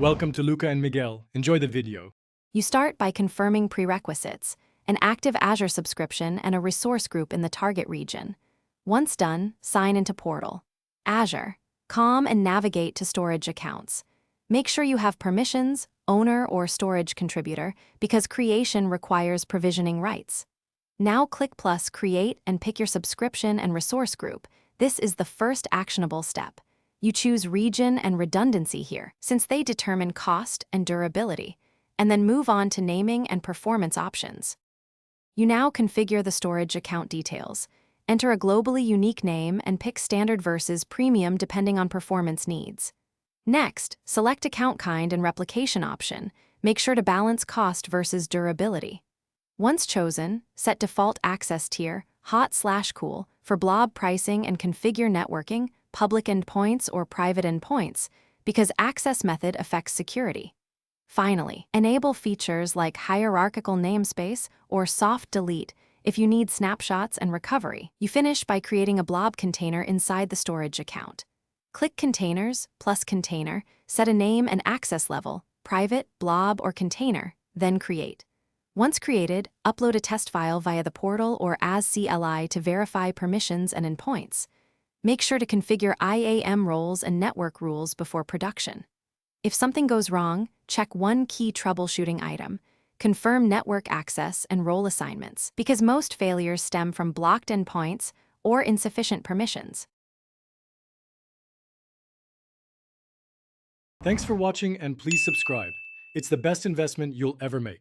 Welcome to Luca and Miguel. Enjoy the video. You start by confirming prerequisites, an active Azure subscription and a resource group in the target region. Once done, sign into Portal. Azure. Com and navigate to storage accounts. Make sure you have permissions, owner or storage contributor, because creation requires provisioning rights. Now click plus Create and pick your subscription and resource group. This is the first actionable step. You choose region and redundancy here, since they determine cost and durability, and then move on to naming and performance options. You now configure the storage account details. Enter a globally unique name and pick standard versus premium depending on performance needs. Next, select account kind and replication option. Make sure to balance cost versus durability. Once chosen, set default access tier, hot/cool, for blob pricing and configure networking, public endpoints or private endpoints, because access method affects security. Finally, enable features like hierarchical namespace or soft delete if you need snapshots and recovery. You finish by creating a blob container inside the storage account. Click Containers plus Container, set a name and access level, private, blob, or container, then create. Once created, upload a test file via the portal or as CLI to verify permissions and endpoints. Make sure to configure IAM roles and network rules before production. If something goes wrong, check one key troubleshooting item. Confirm network access and role assignments, because most failures stem from blocked endpoints or insufficient permissions. Thanks for watching and please subscribe. It's the best investment you'll ever make.